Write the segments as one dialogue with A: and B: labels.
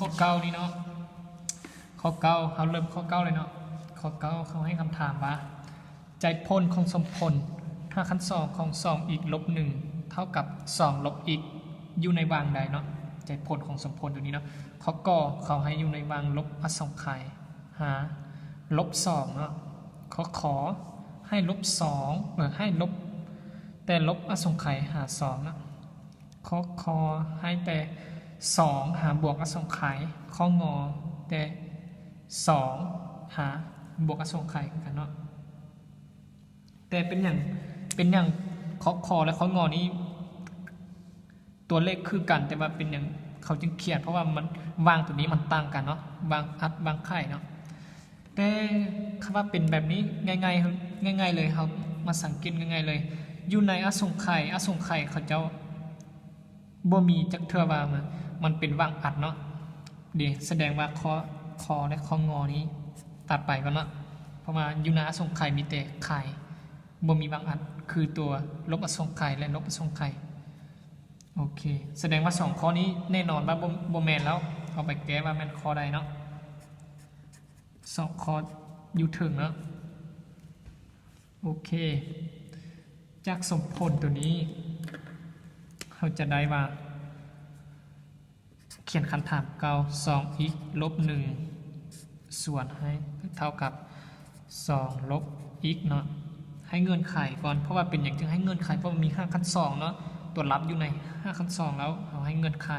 A: ข้อเก้านี่เนาะข้อเก้าเขาเริ่มข้อเก้าเลยเนาะข้อเก้าเขาให้คำถามว่าใจพลของสมพลถ้าขั้นสองของสองอีกลบหนึ่งเท่ากับสองลบอีกอยู่ในวางใดเนาะใจพลของสมพลตัวนี้เนาะข้อกอเขาให้อยู่ในวางลบอสงไขยหาลบสองเนาะข้อขอให้ลบสองให้ลบแต่ลบอสงไขยหาสองนะข้อคอให้แต่สองหาบวกอสงไขยข้องอแต่สองหาบวกอสงไขยกันเนาะแต่เป็นอย่างข้อคอและข้องอนี้ตัวเลขคือกันแต่ว่าเป็นอย่างเขาจึงเขียนเพราะว่ามันวางตัวนี้มันต่างกันเนาะวางอัดวางไข่เนาะแต่คำว่าเป็นแบบนี้ง่ายๆเลยเขามาสังเกตง่ายๆเลยอยู่ในอสงไขยเขาเจ้าบ่มีจักเทื่อว่ามันเป็นวางอัดเนาะเดี๋ยวแสดงว่าคอและข้องอนี้ตัดไปกันเนาะเพราะว่าอยู่ในอสงไขยมีแต่ไข่บ่มีวางอัดคือตัวลบอสงไขยและลบอสงไขยโอเคแสดงว่า2ข้อนี้แน่นอนว่าบ่แม่นแล้วเอาไปแก้ว่าแม่นข้อใดเนาะ2ข้ออยู่ถึงเนาะโอเคจากสมผลตัวนี้เราจะได้ว่าเขียนคำถามเก่า2 x ลบ1ส่วนให้เท่ากับ2ลบ x เนาะให้เงื่อนไขก่อนเพราะว่าเป็นอย่างจึงให้เงื่อนไขเพราะมันมี5ขั้น2เนาะตัวรับอยู่ใน5ขั้น2แล้วเอาให้เงื่อนไข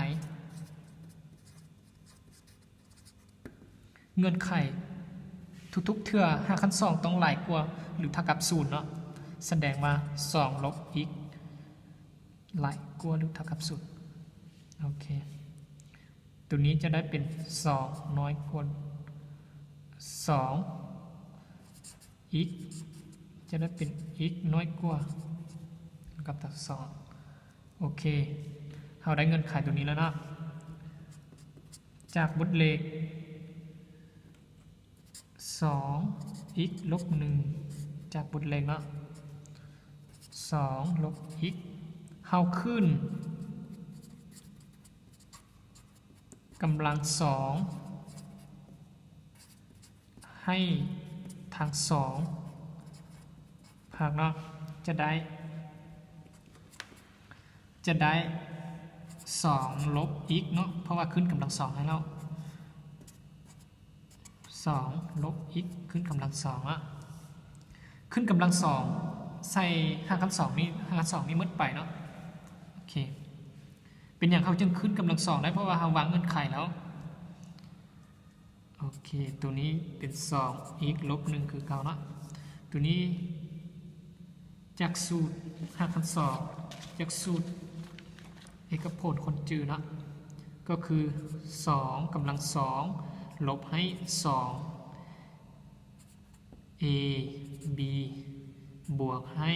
A: ทุกๆเทื่อ5ขั้น2ต้องหลายกว่าหรือเท่ากับ0เนาะแสดงว่า2ลบ x หลายกว่าหรือเท่ากับ0โอเคตัวนี้จะได้เป็น2น้อยกว่า2 x จะได้เป็น x น้อยกว่ากับตัด2โอเคเราได้เงื่อนไขตัวนี้แล้วนะจากบทเลข2 x ลบ1จากบทเลขเนาะ2ลบ x เข้าขึ้นกำลัง2ให้ทาง2ภาคเนาะจะได้2ลบ x เนาะเพราะว่าขึ้นกำลัง2ให้เรา2ลบ x ขึ้นกำลัง2อ่ะขึ้นกำลัง2ใส่5ขั้น2นี่5ขั้น2นี่มืดไปเนาะโอเคเป็นอย่างเขาจึงขึ้นกำลัง2ได้เพราะว่าเราวางเงื่อนไขแล้วโอเคตัวนี้เป็น2 x ลบ1คือเก่าเนาะตัวนี้จากสูตร5ขั้น2จากสูตรเอกพจน์คนจืดนะก็คือ2กำลัง2ลบให้2 a b บวกให้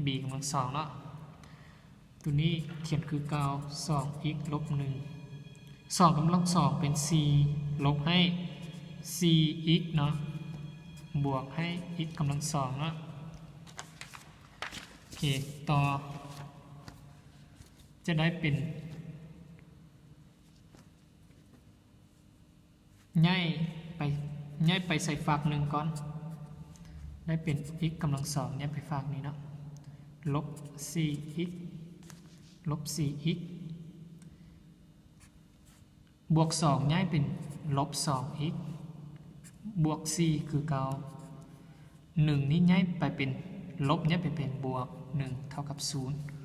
A: b กำลัง2เนาะตัวนี้เขียนคือเก่า2 x ลบ1 2กำลัง2เป็น4ลบให้ 4x เนาะบวกให้ x กำลัง2เนาะโอเคต่อจะได้เป็นง่ายไปใส่ฝาก1ก่อนได้เป็น x กำลัง2ง่ายไปฝากนี้เนาะลบ 4x ลบ 4x บวก2ง่ายเป็นลบ 2x บวก4คือเก่า1นี้ง่ายไปเป็นลบง่ายไปเป็นบวก1เท่ากับ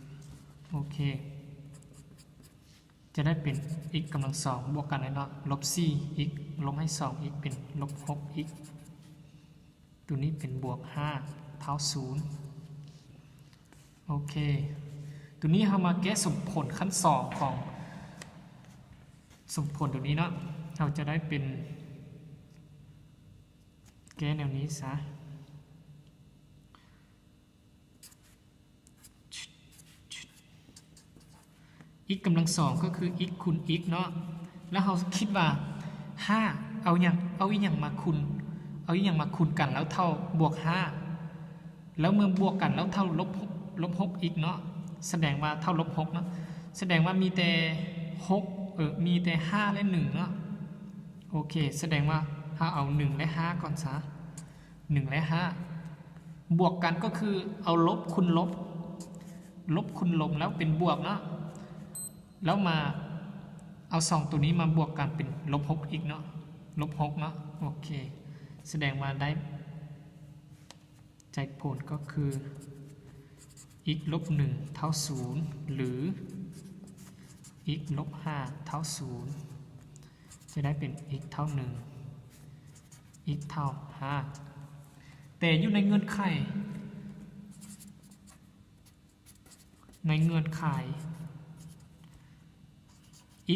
A: 0โอเคจะได้เป็น x กำลัง2บวกกันเลยเนาะลบ 4x ลบให้ 2x เป็นลบ 6x ตัวนี้เป็นบวก5เท่า0โอเคตัวนี้เรามาแก้สมผลขั้น2ของสมผลตัวนี้เนาะเราจะได้เป็นแก้แนวนี้ซะx กำลัง2ก็คือ x คูณ x เนาะแล้วเราคิดว่า5เอาอย่างมาคูณกันแล้วเท่าบวก5แล้วเมื่อบวกกันแล้วเท่าลบ 6x เนาะแสดงว่าเท่าลบ6เนาะแสดงว่ามีแต่6 มีแต่5และ1เนาะโอเคแสดงว่าถ้าเอา1และ5ก่อนซะ1และ5บวกกันก็คือเอาลบคูณลบลบคูณลบแล้วเป็นบวกเนาะแล้วมาเอา2ตัวนี้มาบวกกันเป็นลบ6อีกเนาะลบ6เนาะโอเคแสดงว่าได้ใจผลก็คือ x ลบ1เท่า0หรือ x ลบ5เท่า0จะได้เป็น x เท่า1 x เท่า5แต่อยู่ในเงื่อนไข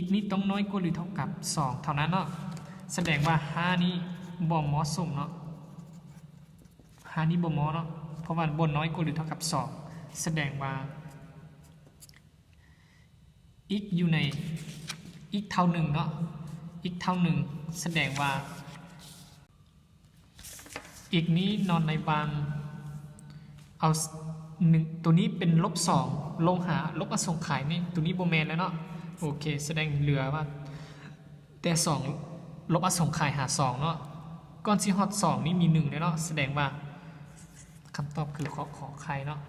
A: x นี้ต้องน้อยกว่าหรือเท่ากับ2เท่านั้นเนาะแสดงว่า5นี้บ่เหมาะสมเนาะ5นี้บ่เหมาะเนาะเพราะว่าบ่น้อยกว่าหรือเท่ากับ2แสดงว่า x อยู่ใน x เท่า1เนาะ x เท่า1แสดงว่า x นี้นอนในบางเอา1ตัวนี้เป็นลบ2ลงหาลบอสงไขยนี่ตัวนี้บ่แม่นแล้วเนาะโอเคแสดงเหลือว่าแต่2ลบอสงไขยหา2เนาะก่อนสิฮอด2นี่มี1เลยเนาะแสดงว่าคำตอบคือขอไข่เนาะ